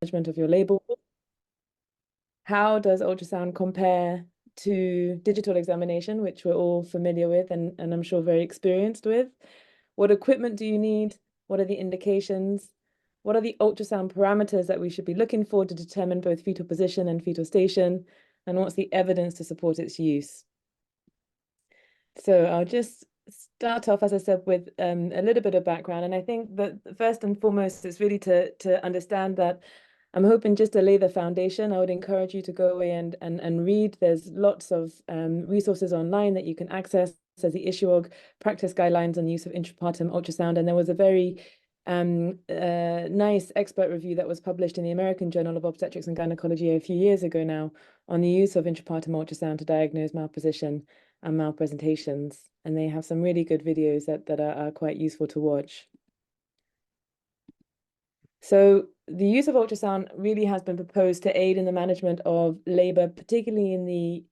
management of your labor? How does ultrasound compare to digital examination, which we're all familiar with and I'm sure very experienced with? What equipment do you need? What are the indications? What are the ultrasound parameters that we should be looking for to determine both fetal position and fetal station? And what's the evidence to support its use? So I'll just start off, as I said, with a little bit of background. And I think that first and foremost, it's really to understand that I'm hoping just to lay the foundation. I would encourage you to go away and read. There's lots of resources online that you can access. There's the ISHUOG practice guidelines on the use of intrapartum ultrasound. And there was a very nice expert review that was published in the American Journal of Obstetrics and Gynecology a few years ago now on the use of intrapartum ultrasound to diagnose malposition and malpresentations. And they have some really good videos that are quite useful to watch. So the use of ultrasound really has been proposed to aid in the management of labor, particularly in the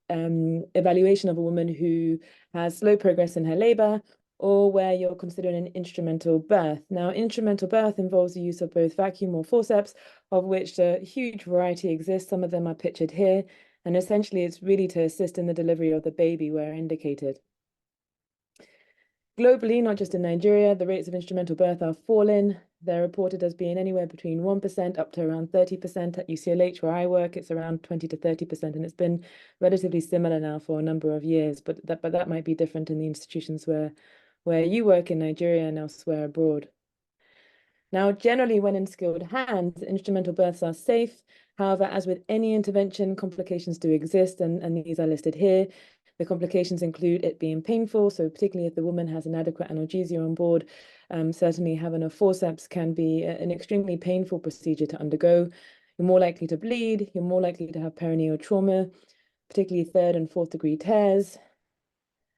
evaluation of a woman who has slow progress in her labor, or where you're considering an instrumental birth. Now, instrumental birth involves the use of both vacuum or forceps, of which a huge variety exists. Some of them are pictured here. And essentially, it's really to assist in the delivery of the baby where indicated. Globally, not just in Nigeria, the rates of instrumental birth are falling. They're reported as being anywhere between 1% up to around 30%. At UCLH, where I work, it's around 20 to 30%, and it's been relatively similar now for a number of years. But that might be different in the institutions where you work in Nigeria and elsewhere abroad. Now, generally, when in skilled hands, instrumental births are safe. However, as with any intervention, complications do exist, and these are listed here. The complications include it being painful, so particularly if the woman has inadequate analgesia on board, certainly having a forceps can be an extremely painful procedure to undergo. You're more likely to bleed, you're more likely to have perineal trauma, particularly 3rd and 4th degree tears.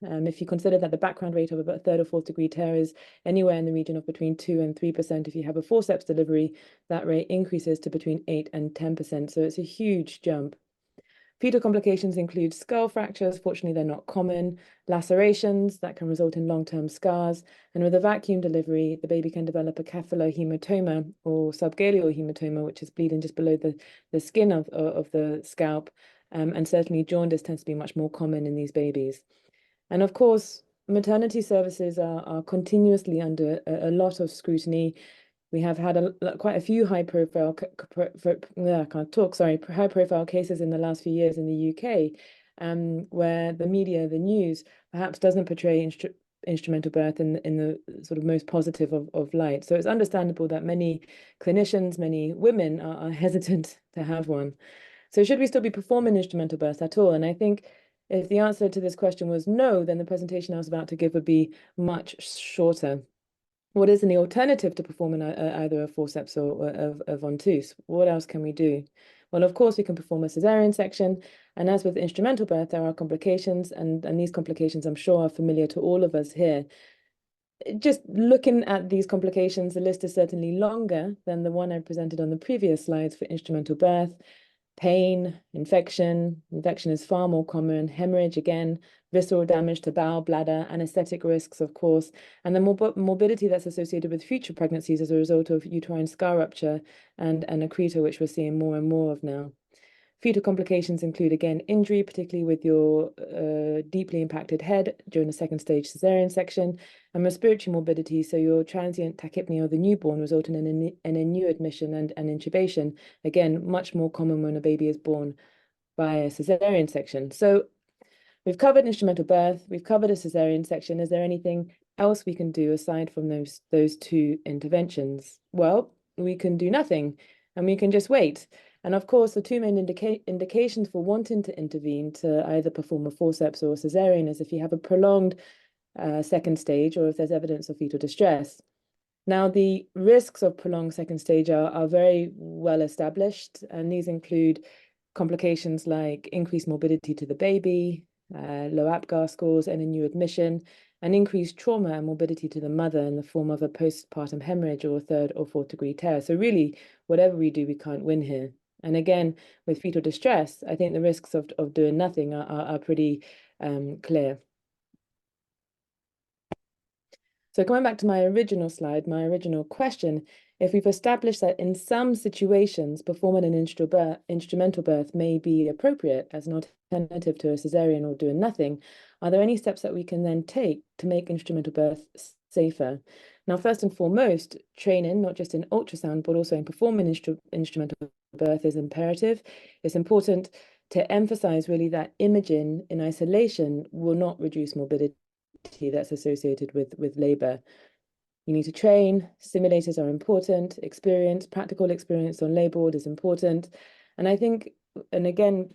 If you consider that the background rate of about 3rd or 4th degree tear is anywhere in the region of between 2 and 3%, if you have a forceps delivery, that rate increases to between 8 and 10%. So it's a huge jump. Fetal complications include skull fractures. Fortunately, they're not common. Lacerations that can result in long-term scars. And with a vacuum delivery, the baby can develop a capsular hematoma or subgaleal hematoma, which is bleeding just below the skin of the scalp. And certainly jaundice tends to be much more common in these babies. And of course, maternity services are continuously under a lot of scrutiny. We have had quite a few high-profile cases in the last few years in the UK, where the media, the news, perhaps doesn't portray instrumental birth in the sort of most positive of light. So it's understandable that many clinicians, many women are hesitant to have one. So should we still be performing instrumental births at all? And I think if the answer to this question was no, then the presentation I was about to give would be much shorter. What is the alternative to performing either a forceps or a ventouse? What else can we do? Well, of course, we can perform a cesarean section. And as with instrumental birth, there are complications. And these complications, I'm sure, are familiar to all of us here. Just looking at these complications, the list is certainly longer than the one I presented on the previous slides for instrumental birth. Pain, infection is far more common, hemorrhage again, visceral damage to bowel, bladder, anesthetic risks, of course, and the morbidity that's associated with future pregnancies as a result of uterine scar rupture and accreta, which we're seeing more and more of now. Fetal complications include, again, injury, particularly with your deeply impacted head during a second stage cesarean section, and respiratory morbidity, so your transient tachypnea of the newborn resulting in a new admission and intubation, again, much more common when a baby is born by a cesarean section. So we've covered instrumental birth, we've covered a cesarean section. Is there anything else we can do aside from those two interventions? Well, we can do nothing, and we can just wait. And of course, the two main indications for wanting to intervene to either perform a forceps or a cesarean is if you have a prolonged second stage or if there's evidence of fetal distress. Now, the risks of prolonged second stage are very well established, and these include complications like increased morbidity to the baby, low APGAR scores and a new admission, and increased trauma and morbidity to the mother in the form of a postpartum hemorrhage or a 3rd or 4th degree tear. So really, whatever we do, we can't win here. And again, with fetal distress, I think the risks of doing nothing are pretty clear. So coming back to my original slide, my original question, if we've established that in some situations, performing an instrumental birth may be appropriate as an alternative to a cesarean or doing nothing, are there any steps that we can then take to make instrumental birth safer? Now, first and foremost, training, not just in ultrasound, but also in performing instrumental birth is imperative. It's important to emphasize really that imaging in isolation will not reduce morbidity that's associated with labor. You need to train, simulators are important, practical experience on labor is important. And I think, and again,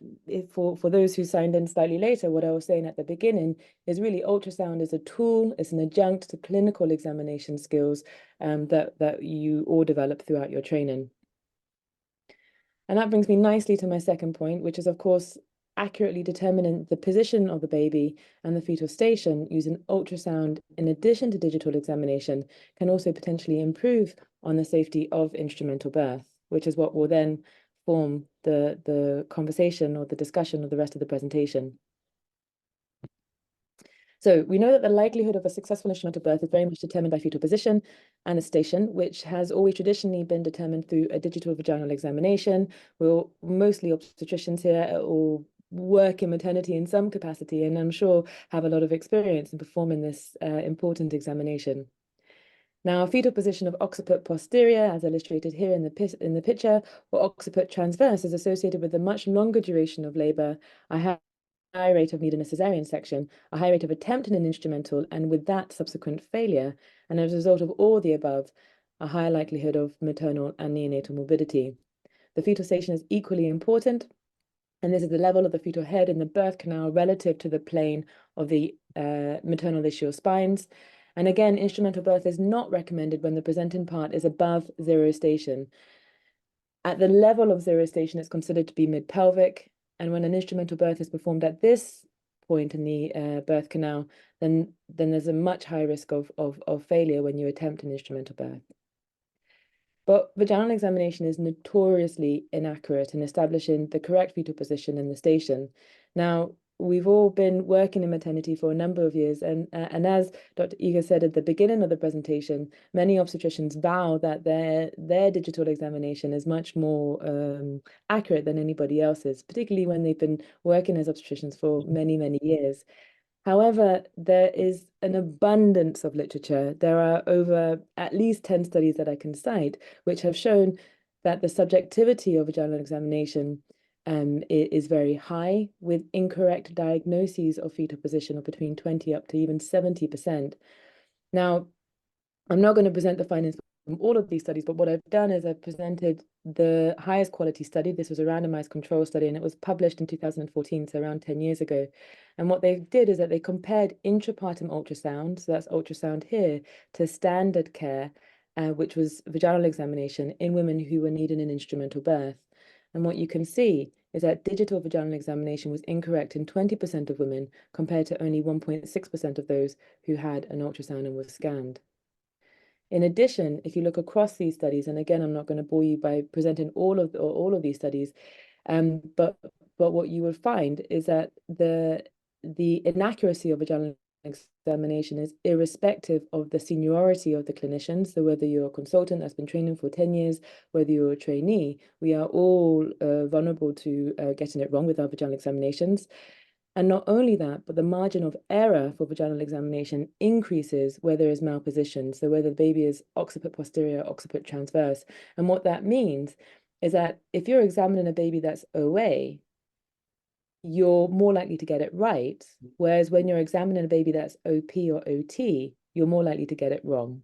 for those who signed in slightly later, what I was saying at the beginning is really ultrasound is a tool, it's an adjunct to clinical examination skills that you all develop throughout your training. And that brings me nicely to my second point, which is, of course, accurately determining the position of the baby and the fetal station using ultrasound in addition to digital examination can also potentially improve on the safety of instrumental birth, which is what will then form the conversation or the discussion of the rest of the presentation. So we know that the likelihood of a successful instrumental birth is very much determined by fetal position and the station, which has always traditionally been determined through a digital vaginal examination. We're mostly obstetricians here or work in maternity in some capacity, and I'm sure have a lot of experience in performing this important examination. Now, fetal position of occiput posterior, as illustrated here in the picture, or occiput transverse, is associated with a much longer duration of labor, a high rate of needing a cesarean section, a high rate of attempting an instrumental, and with that subsequent failure, and as a result of all the above, a higher likelihood of maternal and neonatal morbidity. The fetal station is equally important, and this is the level of the fetal head in the birth canal relative to the plane of the maternal ischial spines. And again, instrumental birth is not recommended when the presenting part is above 0 station. At the level of 0 station, it's considered to be mid-pelvic. And when an instrumental birth is performed at this point in the birth canal, then there's a much higher risk of failure when you attempt an instrumental birth. But vaginal examination is notoriously inaccurate in establishing the correct fetal position in the station. Now, we've all been working in maternity for a number of years, and as Dr. Iga said at the beginning of the presentation, many obstetricians vow that their digital examination is much more accurate than anybody else's, particularly when they've been working as obstetricians for many, many years. However, there is an abundance of literature. There are over at least 10 studies that I can cite, which have shown that the subjectivity of vaginal examination is very high, with incorrect diagnoses of fetal position of between 20 up to even 70%. Now, I'm not going to present the findings from all of these studies, but what I've done is I've presented the highest quality study. This was a randomized control study, and it was published in 2014, so around 10 years ago. And what they did is that they compared intrapartum ultrasound, so that's ultrasound here, to standard care, which was vaginal examination in women who were needing an instrumental birth. And what you can see is that digital vaginal examination was incorrect in 20% of women compared to only 1.6% of those who had an ultrasound and were scanned. In addition, if you look across these studies, and again, I'm not going to bore you by presenting all of these studies, but what you will find is that the inaccuracy of vaginal examination is irrespective of the seniority of the clinicians. So whether you're a consultant that's been training for 10 years, whether you're a trainee, we are all vulnerable to getting it wrong with our vaginal examinations. And not only that, but the margin of error for vaginal examination increases where there is malposition. So whether the baby is occiput posterior or occiput transverse. And what that means is that if you're examining a baby that's OA, you're more likely to get it right. Whereas when you're examining a baby that's OP or OT, you're more likely to get it wrong.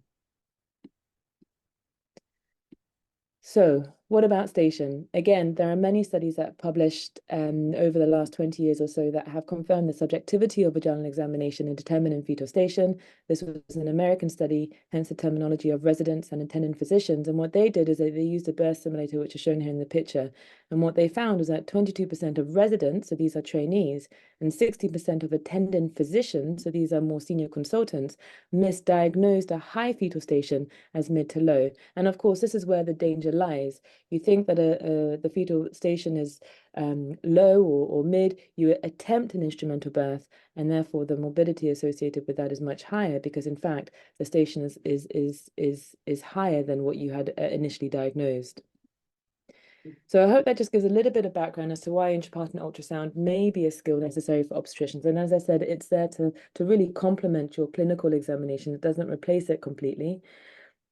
So what about station? Again, there are many studies that published over the last 20 years or so that have confirmed the subjectivity of vaginal examination in determining fetal station. This was an American study, hence the terminology of residents and attending physicians. And what they did is they used a birth simulator, which is shown here in the picture. And what they found was that 22% of residents, so these are trainees, and 60% of attending physicians, so these are more senior consultants, misdiagnosed a high fetal station as mid to low. And of course, this is where the danger lies. you think that the fetal station is low or mid, you attempt an instrumental birth, and therefore the morbidity associated with that is much higher because in fact the station is higher than what you had initially diagnosed. So I hope that just gives a little bit of background as to why intrapartum ultrasound may be a skill necessary for obstetricians. And as I said, it's there to really complement your clinical examination. It doesn't replace it completely.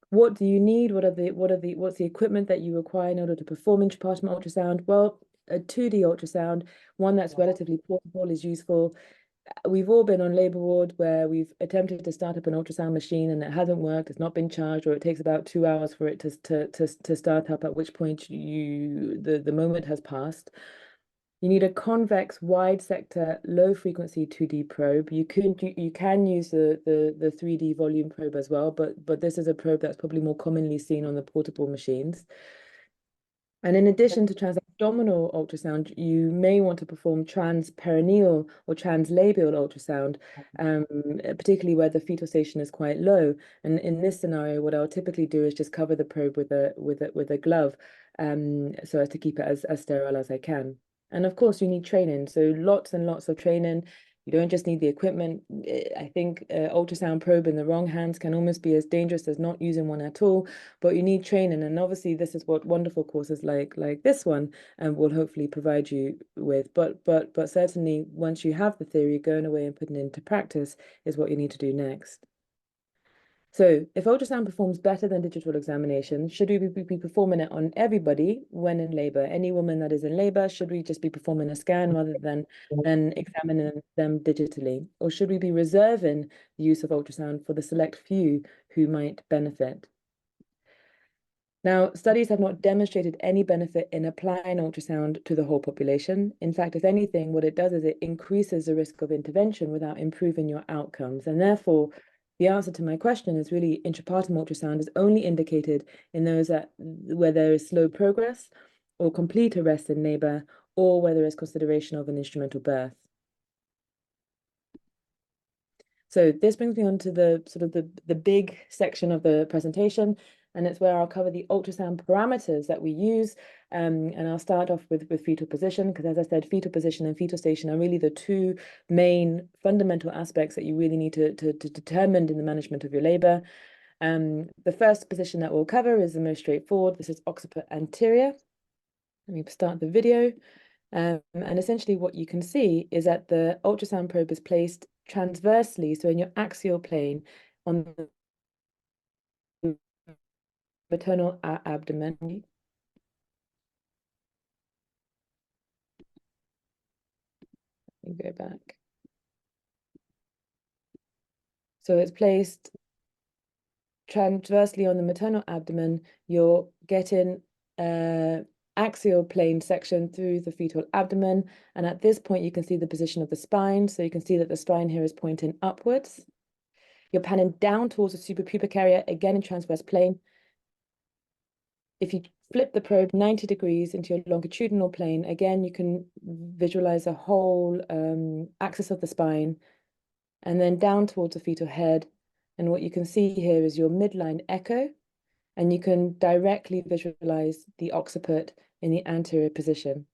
What do you need? What's the equipment that you require in order to perform intrapartum ultrasound? Well, a 2D ultrasound, one that's relatively portable, is useful. We've all been on labor ward where we've attempted to start up an ultrasound machine and it hasn't worked, it's not been charged, or it takes about 2 hours for it to start up, at which point the moment has passed. You need a convex, wide sector, low frequency 2D probe. You can use the 3D volume probe as well, but this is a probe that's probably more commonly seen on the portable machines. And in addition to transabdominal ultrasound, you may want to perform transperineal or translabial ultrasound, particularly where the fetal station is quite low. And in this scenario, what I'll typically do is just cover the probe with a glove, so as to keep it as sterile as I can. And of course, you need training. So lots and lots of training. You don't just need the equipment. I think ultrasound probe in the wrong hands can almost be as dangerous as not using one at all, but you need training. And obviously this is what wonderful courses like this one will hopefully provide you with. But certainly once you have the theory, going away and putting it into practice is what you need to do next. So if ultrasound performs better than digital examination, should we be performing it on everybody when in labor? Any woman that is in labor, should we just be performing a scan rather than examining them digitally? Or should we be reserving the use of ultrasound for the select few who might benefit? Now, studies have not demonstrated any benefit in applying ultrasound to the whole population. In fact, if anything, what it does is it increases the risk of intervention without improving your outcomes. And therefore, the answer to my question is really intrapartum ultrasound is only indicated in those where there is slow progress or complete arrest in labor, or where there is consideration of an instrumental birth. So this brings me on to the sort of the big section of the presentation, and it's where I'll cover the ultrasound parameters that we use. And I'll start off with fetal position, because as I said, fetal position and fetal station are really the two main fundamental aspects that you really need to determine in the management of your labor. The first position that we'll cover is the most straightforward. This is occiput anterior. Let me start the video. And essentially what you can see is that the ultrasound probe is placed transversely, so in your axial plane on the maternal abdomen. Let me go back. So it's placed transversely on the maternal abdomen. You're getting axial plane section through the fetal abdomen. And at this point, you can see the position of the spine. So you can see that the spine here is pointing upwards. You're panning down towards the suprapubic area, again in transverse plane. If you flip the probe 90 degrees into your longitudinal plane, again, you can visualize a whole axis of the spine, and then down towards the fetal head. And what you can see here is your midline echo, and you can directly visualize the occiput in the anterior position.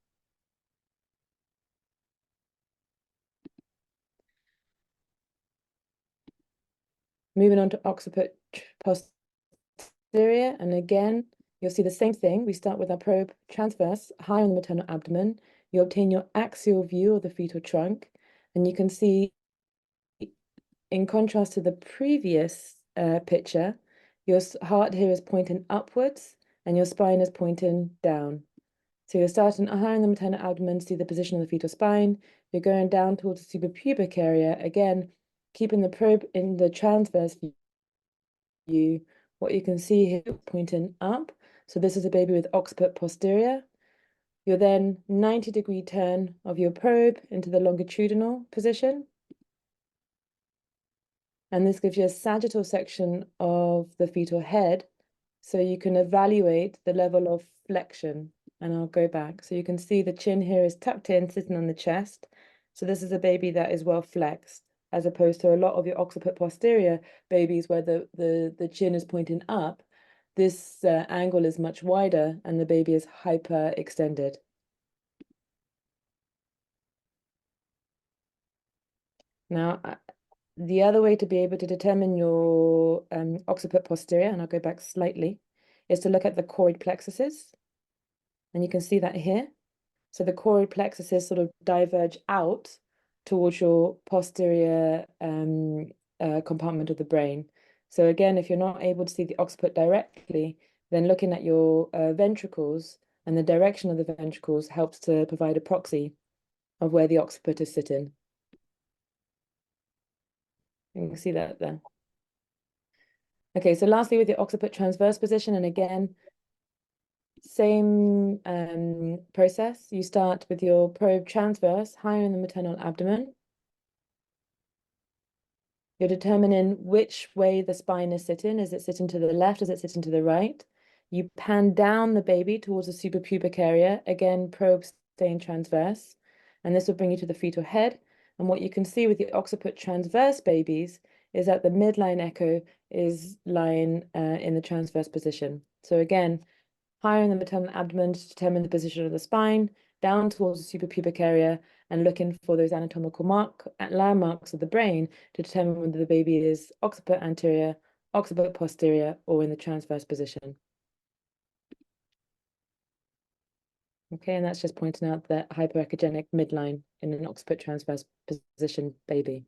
Moving on to occiput posterior, and again, you'll see the same thing. We start with our probe transverse, high on the maternal abdomen. You obtain your axial view of the fetal trunk, and you can see, in contrast to the previous picture, your heart here is pointing upwards and your spine is pointing down. So you're starting high in the maternal abdomen, see the position of the fetal spine. You're going down towards the suprapubic area, again, keeping the probe in the transverse view. What you can see here pointing up. So this is a baby with occiput posterior. You're then 90-degree turn of your probe into the longitudinal position. And this gives you a sagittal section of the fetal head, so you can evaluate the level of flexion. And I'll go back. So you can see the chin here is tucked in, sitting on the chest. So this is a baby that is well flexed, as opposed to a lot of your occiput posterior babies where the chin is pointing up. this angle is much wider and the baby is hyperextended. Now, the other way to be able to determine your occiput posterior, and I'll go back slightly, is to look at the choroid plexuses. And you can see that here. So the choroid plexuses sort of diverge out towards your posterior compartment of the brain. So again, if you're not able to see the occiput directly, then looking at your ventricles and the direction of the ventricles helps to provide a proxy of where the occiput is sitting. You can see that there. Okay, so lastly, with the occiput transverse position, and again, same process. You start with your probe transverse, higher in the maternal abdomen. You're determining which way the spine is sitting. Is it sitting to the left? Is it sitting to the right? You pan down the baby towards the suprapubic area. Again, probe staying transverse. And this will bring you to the fetal head. And what you can see with the occiput transverse babies is that the midline echo is lying in the transverse position. So again, higher in the maternal abdomen to determine the position of the spine, down towards the suprapubic area, and looking for those anatomical landmarks of the brain to determine whether the baby is occiput anterior, occiput posterior, or in the transverse position. Okay, and that's just pointing out that hyperechogenic midline in an occiput transverse position baby.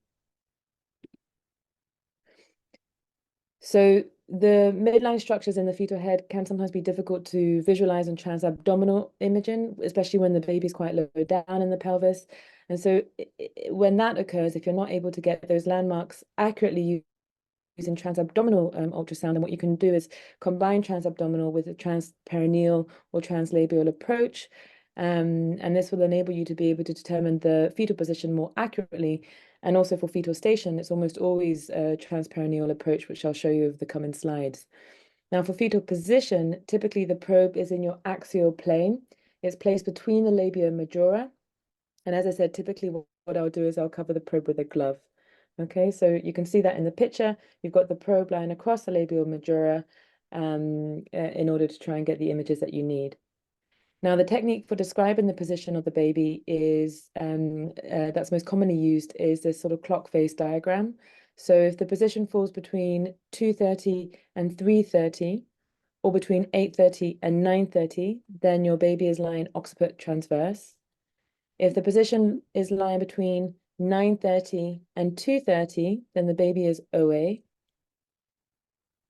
So the midline structures in the fetal head can sometimes be difficult to visualize in transabdominal imaging, especially when the baby's quite low down in the pelvis. And so when that occurs, if you're not able to get those landmarks accurately using transabdominal ultrasound, and what you can do is combine transabdominal with a transperineal or translabial approach. And this will enable you to be able to determine the fetal position more accurately. And also for fetal station, it's almost always a transperineal approach, which I'll show you over the coming slides. Now, for fetal position, typically the probe is in your axial plane. It's placed between the labia majora. And as I said, typically what I'll do is I'll cover the probe with a glove. Okay, so you can see that in the picture. You've got the probe line across the labial majora in order to try and get the images that you need. Now, the technique for describing the position of the baby is that's most commonly used is this sort of clock face diagram. So if the position falls between 2:30 and 3:30, or between 8:30 and 9:30, then your baby is lying occiput transverse. If the position is lying between 9:30 and 2:30, then the baby is OA.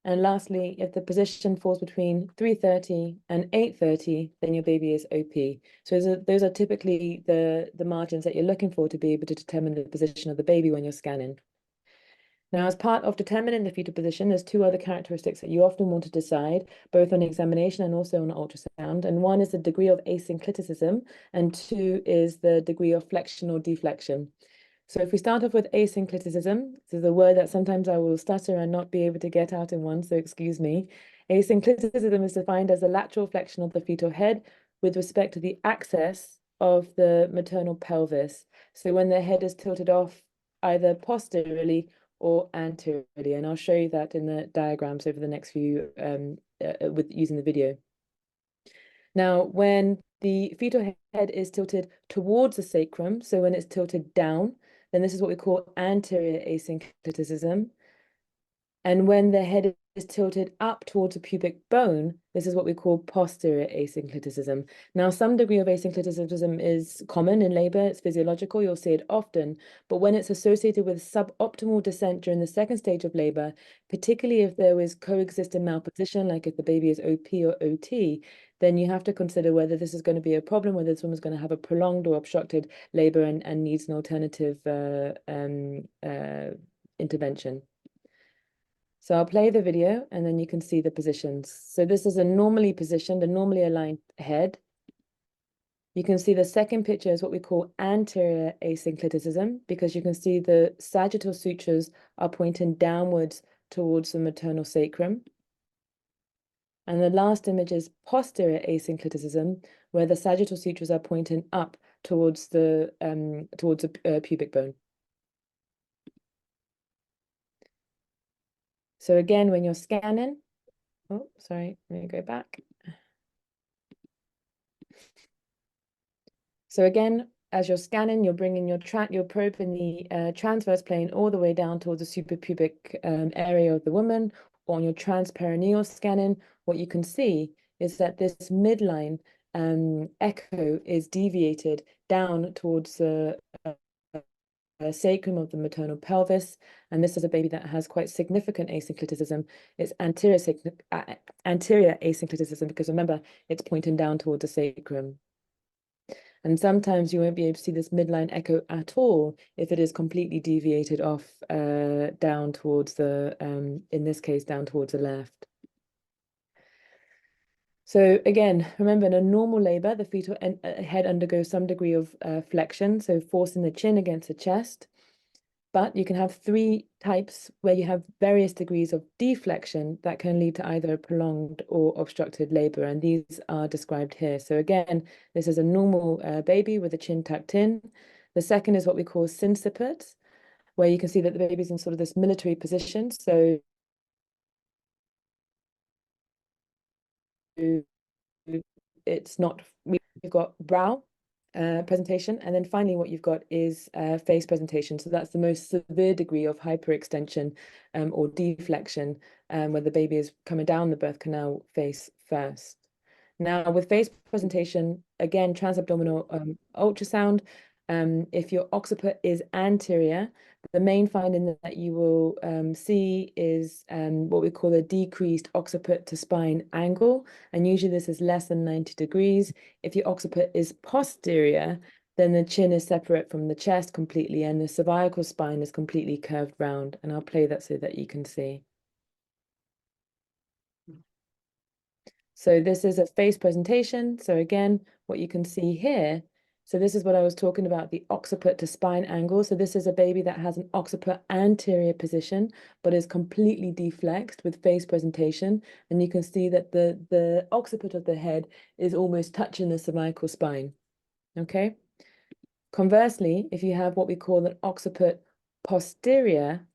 And lastly, if the position falls between 3:30 and 8:30, then your baby is OP. So those are typically the margins that you're looking for to be able to determine the position of the baby when you're scanning. Now, as part of determining the fetal position, there's two other characteristics that you often want to decide, both on examination and also on ultrasound. And one is the degree of asynclitism, and two is the degree of flexion or deflexion. So if we start off with asynclitism, this is a word that sometimes I will stutter and not be able to get out in one, so excuse me. Asynclitism is defined as the lateral flexion of the fetal head with respect to the axis of the maternal pelvis. So when the head is tilted off either posteriorly or anteriorly, and I'll show you that in the diagrams over the next few with using the video. Now, when the fetal head is tilted towards the sacrum, so when it's tilted down, then this is what we call anterior asynclitism. And when the head is tilted up towards the pubic bone, this is what we call posterior asynclitism. Now, some degree of asynclitism is common in labor. It's physiological. You'll see it often. But when it's associated with suboptimal descent during the second stage of labor, particularly if there is coexisting malposition, like if the baby is OP or OT, then you have to consider whether this is going to be a problem, whether this woman's going to have a prolonged or obstructed labor and needs an alternative intervention. So I'll play the video and then you can see the positions. So this is a normally positioned, a normally aligned head. You can see the second picture is what we call anterior asynclitism, because you can see the sagittal sutures are pointing downwards towards the maternal sacrum. And the last image is posterior asynclitism, where the sagittal sutures are pointing up towards the pubic bone. So again, when you're scanning, Oh, sorry, let me go back. So again, as you're scanning, you're bringing your probe in the transverse plane all the way down towards the suprapubic area of the woman. Or on your transperineal scanning, what you can see is that this midline echo is deviated down towards the sacrum of the maternal pelvis, and this is a baby that has quite significant asynclitism. It's anterior asynclitism, because remember, it's pointing down towards the sacrum. And sometimes you won't be able to see this midline echo at all if it is completely deviated off down towards the, in this case, down towards the left. So again, remember, in a normal labor, the fetal head undergoes some degree of flexion, so forcing the chin against the chest. But you can have three types where you have various degrees of deflexion that can lead to either a prolonged or obstructed labor, and these are described here. So again, this is a normal baby with the chin tucked in. The second is what we call sinciput, where you can see that the baby's in sort of this military position. So it's not, we've got brow presentation, and then finally what you've got is face presentation. So that's the most severe degree of hyperextension or deflexion, where the baby is coming down the birth canal face first. Now, with face presentation, again, transabdominal ultrasound, if your occiput is anterior, the main finding that you will see is what we call a decreased occiput to spine angle, and usually this is less than 90 degrees. If your occiput is posterior, then the chin is separate from the chest completely, and the cervical spine is completely curved round. And I'll play that so that you can see. So this is a face presentation. So again, what you can see here, so this is what I was talking about, the occiput to spine angle. So this is a baby that has an occiput anterior position, but is completely deflexed with face presentation. And you can see that the occiput of the head is almost touching the cervical spine, okay? Conversely, if you have what we call an occiput posterior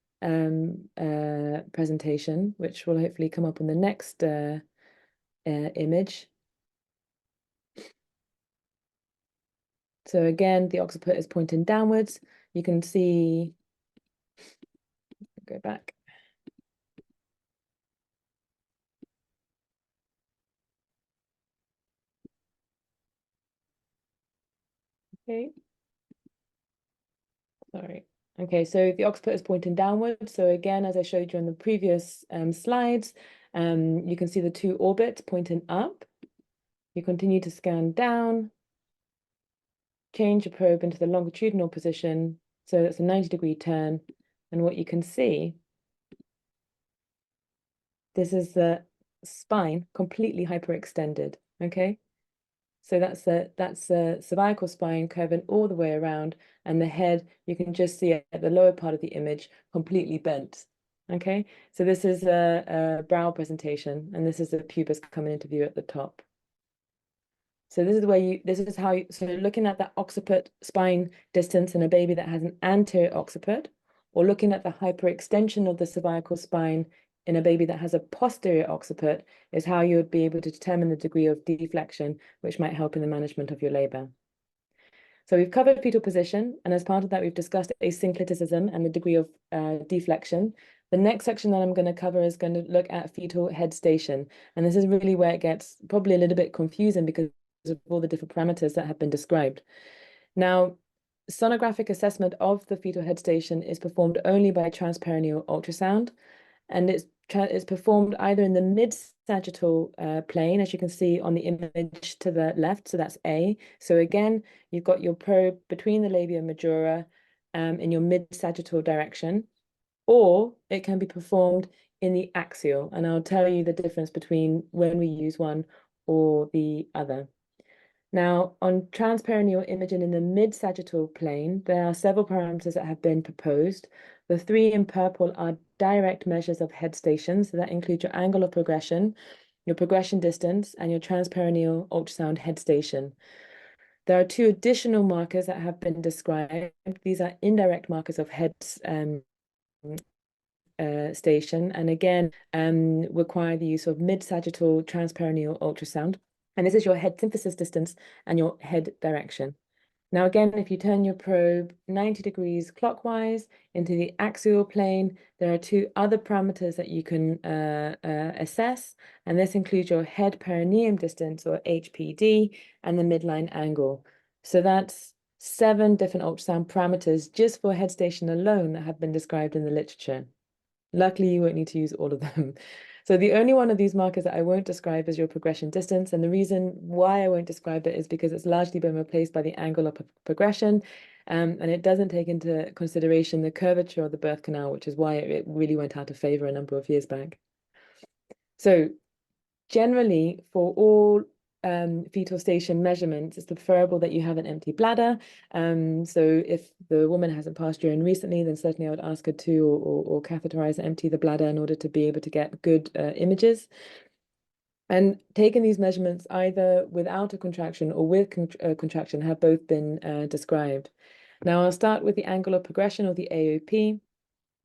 presentation, which will hopefully come up on the next image. So again, the occiput is pointing downwards. You can see, go back. Okay. Sorry. Okay, so the occiput is pointing downwards. So again, as I showed you on the previous slides, you can see the two orbits pointing up. You continue to scan down, change the probe into the longitudinal position. So it's a 90-degree turn. And what you can see, this is the spine completely hyperextended, okay? So that's the cervical spine curving all the way around, and the head, you can just see at the lower part of the image, completely bent, okay? So this is a brow presentation, and this is the pubis coming into view at the top. So this is where so looking at that occiput spine distance in a baby that has an anterior occiput, or looking at the hyperextension of the cervical spine in a baby that has a posterior occiput, is how you would be able to determine the degree of deflection, which might help in the management of your labor. So we've covered fetal position, and as part of that, we've discussed asynclitism and the degree of deflection. The next section that I'm going to cover is going to look at fetal head station. And this is really where it gets probably a little bit confusing because of all the different parameters that have been described. Now, sonographic assessment of the fetal head station is performed only by transperineal ultrasound, and it's performed either in the mid-sagittal plane, as you can see on the image to the left, so that's A. So again, you've got your probe between the labia majora in your mid-sagittal direction, or it can be performed in the axial, and I'll tell you the difference between when we use one or the other. Now, on transperineal imaging in the mid-sagittal plane, there are several parameters that have been proposed. The three in purple are direct measures of head station, so that includes your angle of progression, your progression distance, and your transperineal ultrasound head station. There are two additional markers that have been described. These are indirect markers of head station, and again, require the use of mid-sagittal transperineal ultrasound. And this is your head symphysis distance and your head direction. Now, again, if you turn your probe 90 degrees clockwise into the axial plane, there are two other parameters that you can assess, and this includes your head perineum distance, or HPD, and the midline angle. So that's 7 different ultrasound parameters just for head station alone that have been described in the literature. Luckily, you won't need to use all of them. So the only one of these markers that I won't describe is your progression distance. And the reason why I won't describe it is because it's largely been replaced by the angle of progression. And it doesn't take into consideration the curvature of the birth canal, which is why it really went out of favor a number of years back. So generally, for all fetal station measurements, it's preferable that you have an empty bladder. So if the woman hasn't passed urine recently, then certainly I would ask her to or catheterize and empty the bladder in order to be able to get good images. And taking these measurements either without a contraction or with contraction have both been described. Now I'll start with the angle of progression, or the AOP.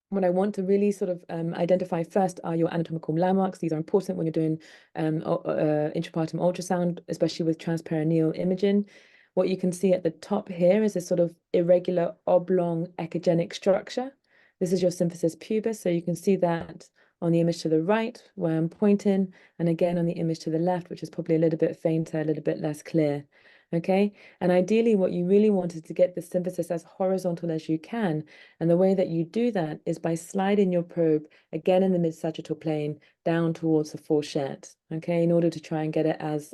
What I want to really sort of identify first are your anatomical landmarks. These are important when you're doing intrapartum ultrasound, especially with transperineal imaging. What you can see at the top here is a sort of irregular oblong echogenic structure. This is your symphysis pubis, so you can see that on the image to the right where I'm pointing, and again on the image to the left, which is probably a little bit fainter, a little bit less clear. Okay, and ideally what you really want is to get the symphysis as horizontal as you can. And the way that you do that is by sliding your probe again in the mid-sagittal plane down towards the fourchette, okay, in order to try and get it as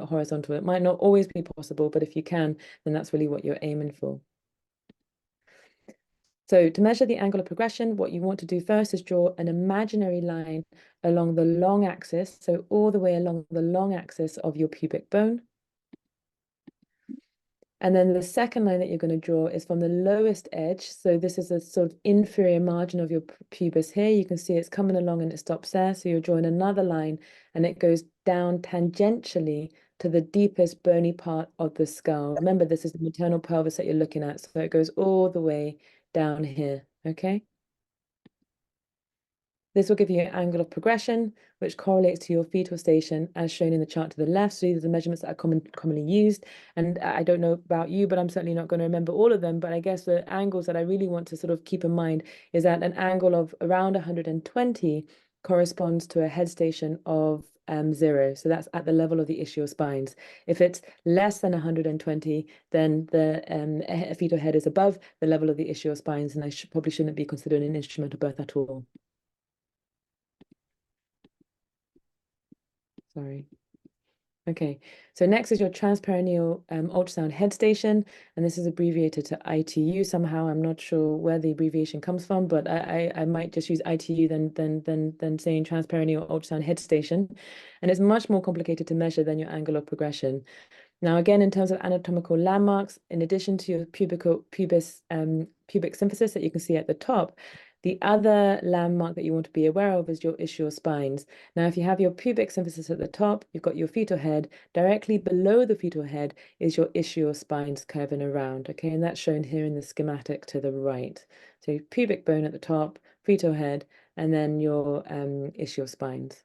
horizontal. It might not always be possible, but if you can, then that's really what you're aiming for. So to measure the angle of progression, what you want to do first is draw an imaginary line along the long axis, so all the way along the long axis of your pubic bone. And then the second line that you're going to draw is from the lowest edge. So this is a sort of inferior margin of your pubis here. You can see it's coming along and it stops there. So you're drawing another line and it goes down tangentially to the deepest bony part of the skull. Remember, this is the maternal pelvis that you're looking at. So it goes all the way down here, okay? This will give you an angle of progression, which correlates to your fetal station as shown in the chart to the left. So these are the measurements that are commonly used. And I don't know about you, but I'm certainly not going to remember all of them. But I guess the angles that I really want to sort of keep in mind is that an angle of around 120 corresponds to a head station of 0. So that's at the level of the ischial spines. If it's less than 120, then the fetal head is above the level of the ischial spines, and I probably shouldn't be considered an instrumental birth at all. Sorry. Okay, so next is your transperineal ultrasound head station, and this is abbreviated to ITU somehow. I'm not sure where the abbreviation comes from, but I might just use ITU than saying transperineal ultrasound head station. And it's much more complicated to measure than your angle of progression. Now, again, in terms of anatomical landmarks, in addition to your pubic symphysis that you can see at the top, the other landmark that you want to be aware of is your ischial spines. Now, if you have your pubic symphysis at the top, you've got your fetal head. Directly below the fetal head is your ischial spines curving around, okay? And that's shown here in the schematic to the right. So pubic bone at the top, fetal head, and then your ischial spines.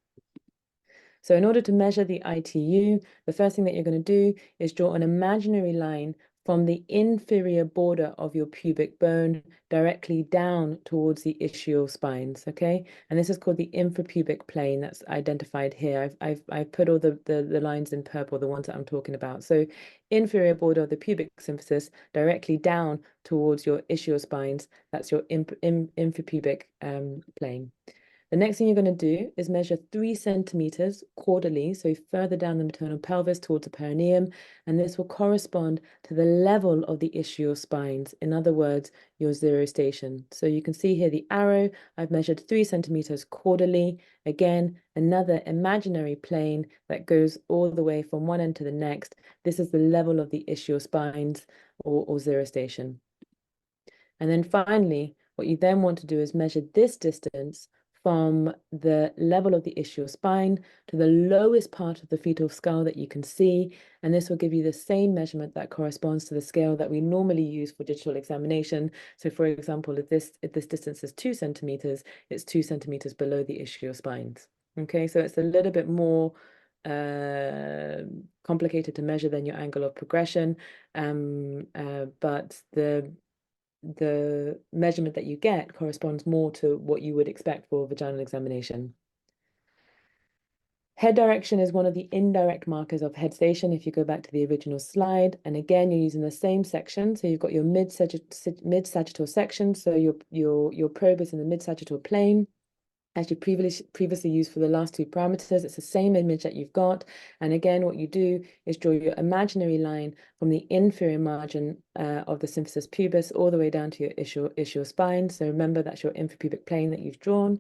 So in order to measure the ITU, the first thing that you're going to do is draw an imaginary line from the inferior border of your pubic bone directly down towards the ischial spines, okay? And this is called the infrapubic plane that's identified here. I've put all the lines in purple, the ones that I'm talking about. So inferior border of the pubic symphysis directly down towards your ischial spines, that's your infrapubic plane. The next thing you're going to do is measure 3 centimeters caudally, so further down the maternal pelvis towards the perineum, and this will correspond to the level of the ischial spines, in other words, your 0 station. So you can see here the arrow, I've measured 3 centimeters caudally, again, another imaginary plane that goes all the way from one end to the next. This is the level of the ischial spines or 0 station. And then finally, what you then want to do is measure this distance from the level of the ischial spine to the lowest part of the fetal skull that you can see. And this will give you the same measurement that corresponds to the scale that we normally use for digital examination. So for example, if this distance is 2 centimeters, it's 2 centimeters below the ischial spines. Okay, so it's a little bit more complicated to measure than your angle of progression, but the measurement that you get corresponds more to what you would expect for vaginal examination. Head direction is one of the indirect markers of head station if you go back to the original slide. And again, you're using the same section. So you've got your mid-sagittal section. So your probe is in the mid-sagittal plane. As you previously used for the last two parameters, it's the same image that you've got. And again, what you do is draw your imaginary line from the inferior margin of the symphysis pubis all the way down to your ischial spine. So remember, that's your infrapubic plane that you've drawn.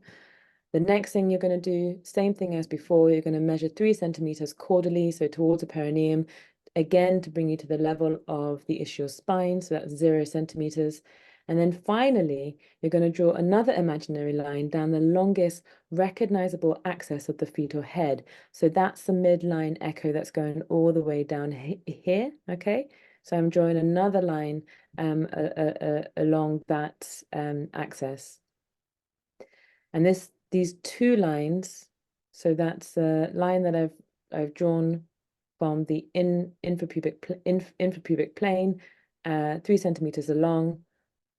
The next thing you're going to do, same thing as before, you're going to measure 3 centimeters caudally, so towards the perineum, again to bring you to the level of the ischial spine, so that's 0 centimeters. And then finally, you're going to draw another imaginary line down the longest recognizable axis of the fetal head. So that's the midline echo that's going all the way down here, okay? So I'm drawing another line along that axis. And these two lines, so that's the line that I've drawn from the infrapubic plane, 3 centimeters along,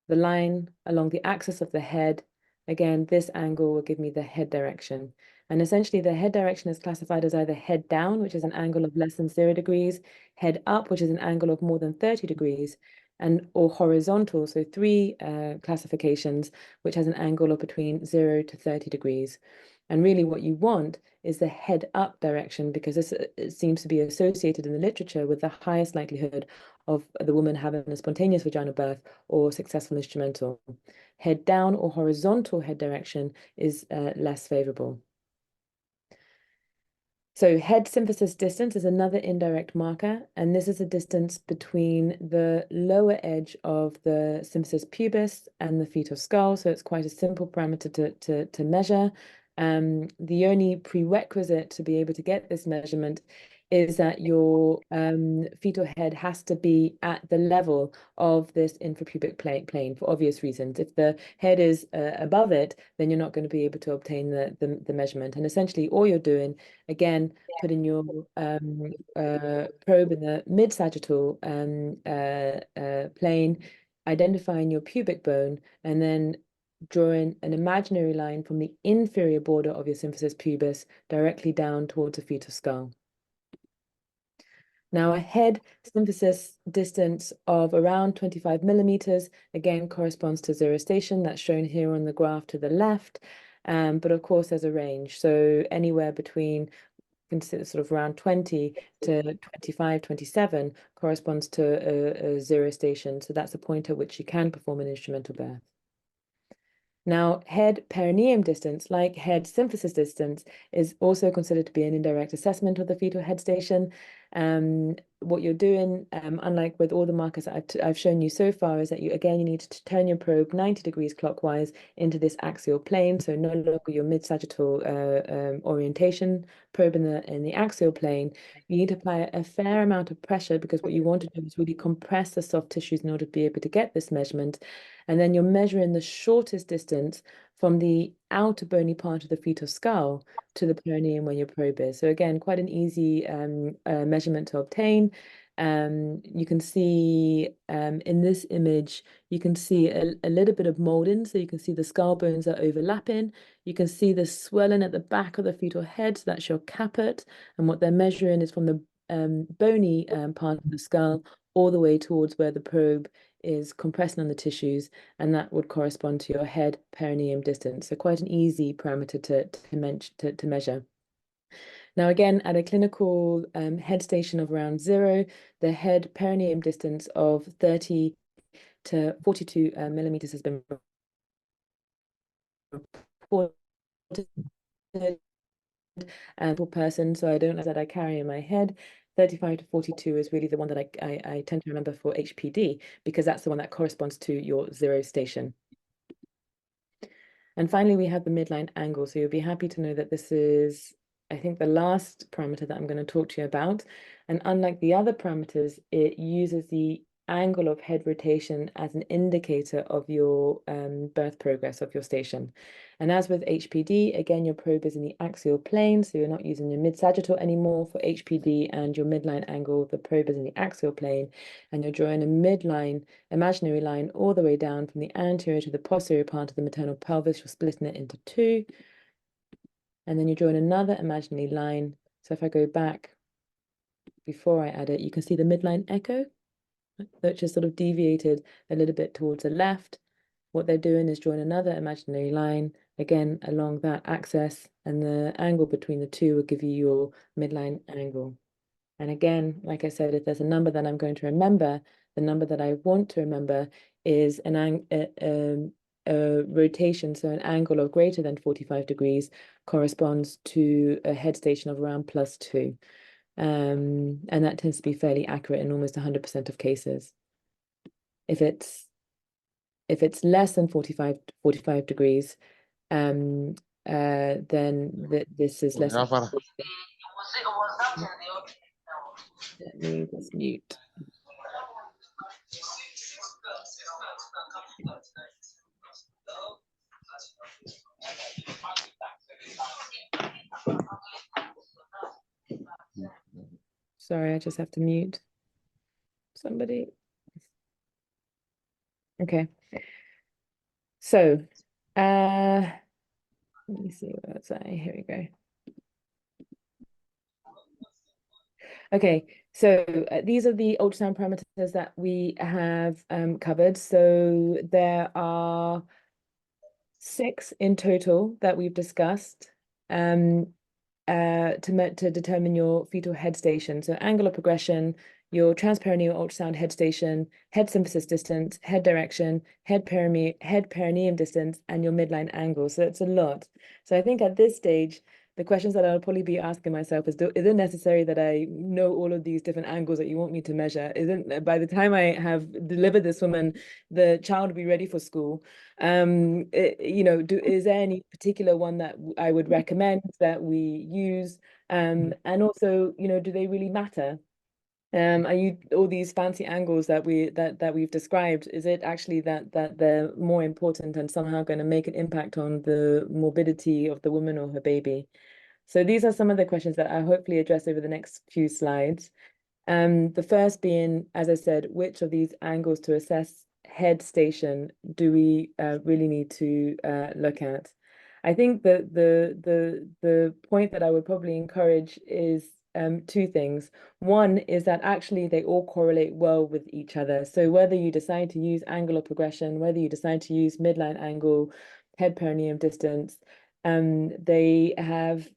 the line along the axis of the head. Again, this angle will give me the head direction. And essentially the head direction is classified as either head down, which is an angle of less than 0 degrees, head up, which is an angle of more than 30 degrees, or horizontal, so 3 classifications, which has an angle of between 0 to 30 degrees. And really what you want is the head up direction, because this it seems to be associated in the literature with the highest likelihood of the woman having a spontaneous vaginal birth or successful instrumental. Head down or horizontal head direction is less favorable. So head symphysis distance is another indirect marker, and this is the distance between the lower edge of the symphysis pubis and the fetal skull. So it's quite a simple parameter to measure. The only prerequisite to be able to get this measurement is that your fetal head has to be at the level of this infrapubic plane for obvious reasons. If the head is above it, then you're not going to be able to obtain the measurement. And essentially all you're doing, again, putting your probe in the mid-sagittal plane, identifying your pubic bone, and then drawing an imaginary line from the inferior border of your symphysis pubis directly down towards the fetal skull. Now, a head symphysis distance of around 25 millimeters, again, corresponds to 0 station. That's shown here on the graph to the left. But of course, there's a range. So anywhere between, consider sort of around 20 to 25, 27 corresponds to a 0 station. So that's the point at which you can perform an instrumental birth. Now, head perineum distance, like head symphysis distance, is also considered to be an indirect assessment of the fetal head station. What you're doing, unlike with all the markers that I've shown you so far, is that you need to turn your probe 90 degrees clockwise into this axial plane. So no longer your mid-sagittal orientation probe in the axial plane. You need to apply a fair amount of pressure, because what you want to do is really compress the soft tissues in order to be able to get this measurement. And then you're measuring the shortest distance from the outer bony part of the fetal skull to the perineum where your probe is. So again, quite an easy measurement to obtain. You can see in this image, you can see a little bit of molding. So you can see the skull bones are overlapping. You can see the swelling at the back of the fetal head. So that's your caput. And what they're measuring is from the bony part of the skull all the way towards where the probe is compressing on the tissues, and that would correspond to your head perineum distance. So quite an easy parameter to measure. Now, again, at a clinical head station of around 0, the head perineum distance of 30 to 42 millimeters has been reported for person, so I don't know that I carry in my head. 35 to 42 is really the one that I tend to remember for HPD, because that's the one that corresponds to your 0 station. And finally, we have the midline angle. So you'll be happy to know that this is, I think, the last parameter that I'm going to talk to you about. And unlike the other parameters, it uses the angle of head rotation as an indicator of your birth progress of your station. And as with HPD, again, your probe is in the axial plane, so you're not using your mid-sagittal anymore for HPD, and your midline angle, the probe is in the axial plane, and you're drawing a midline imaginary line all the way down from the anterior to the posterior part of the maternal pelvis. You're splitting it into two, and then you're drawing another imaginary line. So if I go back before I add it, you can see the midline echo, which is sort of deviated a little bit towards the left. What they're doing is drawing another imaginary line, again, along that axis, and the angle between the two will give you your midline angle. And again, like I said, if there's a number that I'm going to remember, the number that I want to remember is a rotation, so an angle of greater than 45 degrees corresponds to a head station of around +2. And that tends to be fairly accurate in almost 100% of cases. If it's less than 45 degrees, then this is less. Let me just mute. Sorry, I just have to mute somebody. Okay. So, let me see where it's at. Here we go. Okay, so these are the ultrasound parameters that we have covered. So there are 6 in total that we've discussed to determine your fetal head station. So angular progression, your transperineal ultrasound head station, head symphysis distance, head direction, head perineum distance, and your midline angle. So it's a lot. So I think at this stage, the questions that I'll probably be asking myself is it necessary that I know all of these different angles that you want me to measure? Isn't by the time I have delivered this woman, the child will be ready for school? Is there any particular one that I would recommend that we use? And also, do they really matter? Are you all these fancy angles that we've described? Is it actually that they're more important and somehow going to make an impact on the morbidity of the woman or her baby? So these are some of the questions that I'll hopefully address over the next few slides. The first being, as I said, which of these angles to assess head station do we really need to look at? I think that the point that I would probably encourage is 2 things. One is that actually they all correlate well with each other. So whether you decide to use angular progression, whether you decide to use midline angle, head perineum distance, they have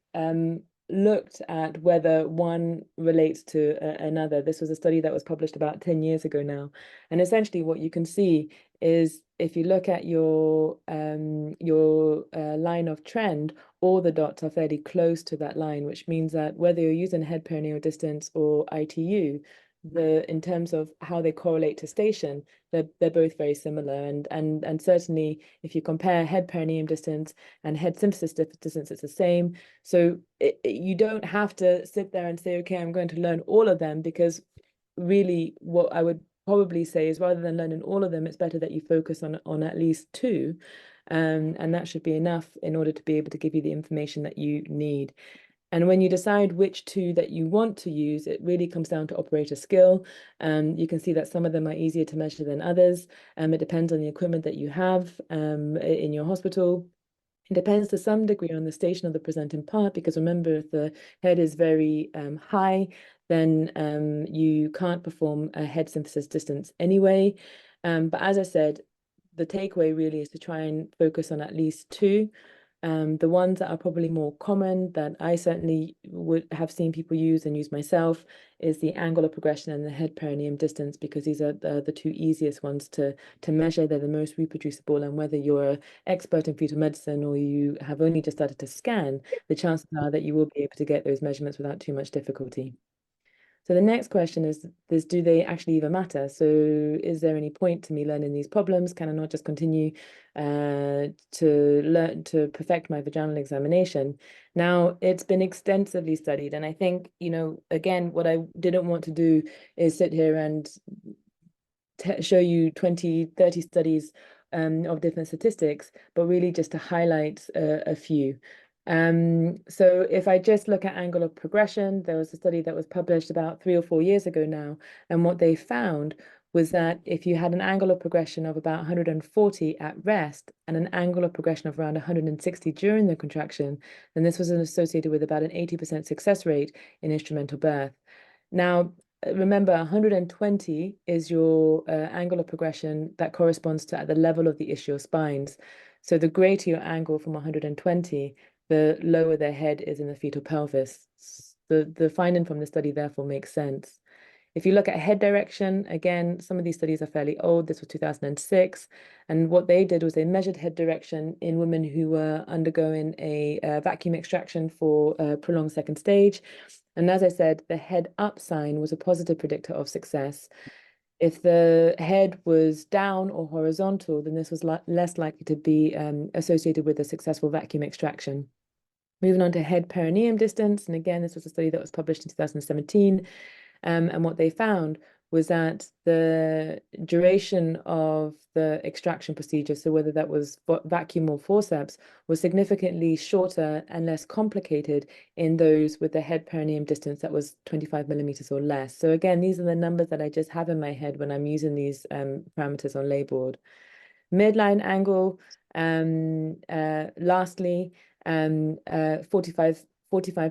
looked at whether one relates to another. This was a study that was published about 10 years ago now. And essentially what you can see is if you look at your line of trend, all the dots are fairly close to that line, which means that whether you're using head perineal distance or ITU, in terms of how they correlate to station, they're both very similar. And certainly if you compare head perineum distance and head symphysis distance, it's the same. So you don't have to sit there and say, okay, I'm going to learn all of them, because really what I would probably say is rather than learning all of them, it's better that you focus on at least 2. And that should be enough in order to be able to give you the information that you need. And when you decide which 2 that you want to use, it really comes down to operator skill. You can see that some of them are easier to measure than others. It depends on the equipment that you have in your hospital. It depends to some degree on the station of the presenting part, because remember, if the head is very high, then you can't perform a head symphysis distance anyway. But as I said, the takeaway really is to try and focus on at least 2. The ones that are probably more common that I certainly would have seen people use and use myself is the angular progression and the head perineum distance, because these are the 2 easiest ones to measure. They're the most reproducible, and whether you're an expert in fetal medicine or you have only just started to scan, the chances are that you will be able to get those measurements without too much difficulty. So the next question is this, do they actually even matter? So is there any point to me learning these problems? Can I not just continue to learn to perfect my vaginal examination? Now, it's been extensively studied, and I think, again, what I didn't want to do is sit here and show you 20, 30 studies of different statistics, but really just to highlight a few. So if I just look at angle of progression, there was a study that was published about 3 or 4 years ago now, and what they found was that if you had an angle of progression of about 140 at rest and an angle of progression of around 160 during the contraction, then this was associated with about an 80% success rate in instrumental birth. Now, remember, 120 is your angle of progression that corresponds to at the level of the ischial spines. So the greater your angle from 120, the lower their head is in the fetal pelvis. The finding from the study therefore makes sense. If you look at head direction, again, some of these studies are fairly old. This was 2006. And what they did was they measured head direction in women who were undergoing a vacuum extraction for prolonged second stage. And as I said, the head up sign was a positive predictor of success. If the head was down or horizontal, then this was less likely to be associated with a successful vacuum extraction. Moving on to head perineum distance, and again, this was a study that was published in 2017. And what they found was that the duration of the extraction procedure, so whether that was vacuum or forceps, was significantly shorter and less complicated in those with the head perineum distance that was 25 millimeters or less. So again, these are the numbers that I just have in my head when I'm using these parameters on Layboard. Midline angle, lastly, 45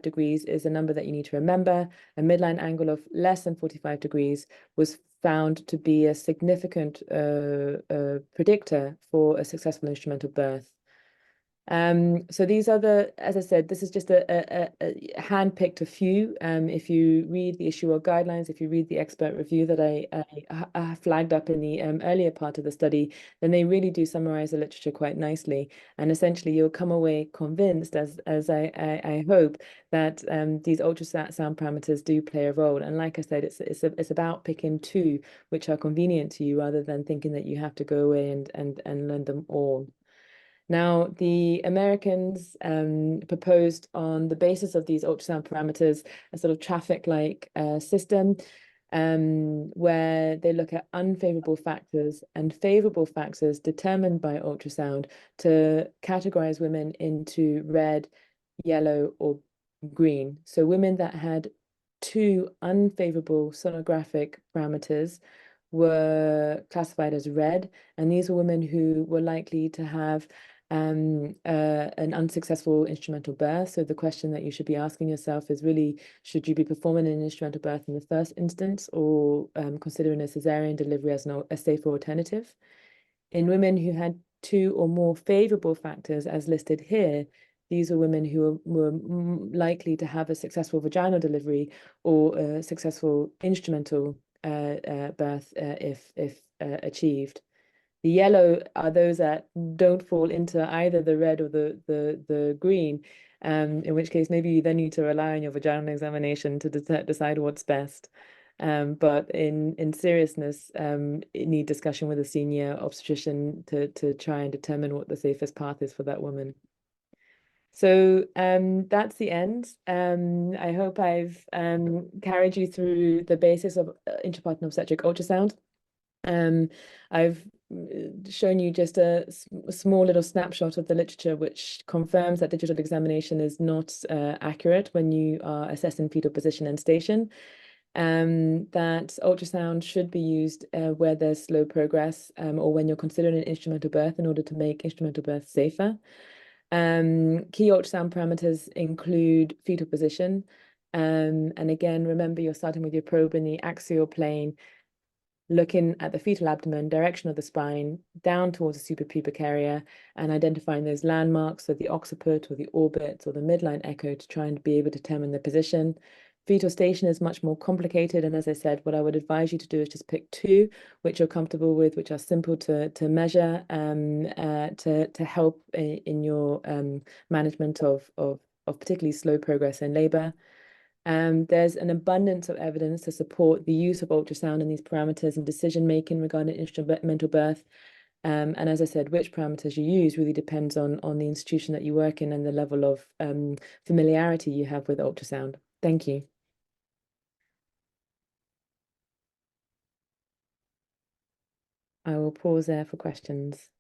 degrees is a number that you need to remember. A midline angle of less than 45 degrees was found to be a significant predictor for a successful instrumental birth. So these are as I said, this is just a hand-picked a few. If you read the issue or guidelines, if you read the expert review that I flagged up in the earlier part of the study, then they really do summarize the literature quite nicely. And essentially, you'll come away convinced, as I hope, that these ultrasound parameters do play a role. And like I said, it's about picking two which are convenient to you rather than thinking that you have to go away and learn them all. Now, the Americans proposed on the basis of these ultrasound parameters a sort of traffic-like system where they look at unfavorable factors and favorable factors determined by ultrasound to categorize women into red, yellow, or green. So women that had two unfavorable sonographic parameters were classified as red, and these were women who were likely to have an unsuccessful instrumental birth. So the question that you should be asking yourself is really, should you be performing an instrumental birth in the first instance or considering a cesarean delivery as a safer alternative? In women who had two or more favorable factors as listed here, these are women who were likely to have a successful vaginal delivery or a successful instrumental birth if achieved. The yellow are those that don't fall into either the red or the green, in which case maybe you then need to rely on your vaginal examination to decide what's best. But in seriousness, you need discussion with a senior obstetrician to try and determine what the safest path is for that woman. So that's the end. I hope I've carried you through the basis of intrapartum obstetric ultrasound. I've shown you just a small little snapshot of the literature, which confirms that digital examination is not accurate when you are assessing fetal position and station. That ultrasound should be used where there's slow progress or when you're considering an instrumental birth in order to make instrumental birth safer. Key ultrasound parameters include fetal position. And again, remember you're starting with your probe in the axial plane, looking at the fetal abdomen, direction of the spine, down towards the suprapubic area, and identifying those landmarks, so the occiput or the orbit or the midline echo, to try and be able to determine the position. Fetal station is much more complicated, and as I said, what I would advise you to do is just pick two which you're comfortable with, which are simple to measure, to help in your management of particularly slow progress in labor. There's an abundance of evidence to support the use of ultrasound and these parameters in decision making regarding instrumental birth. And as I said, which parameters you use really depends on the institution that you work in and the level of familiarity you have with ultrasound. Thank you. I will pause there for questions.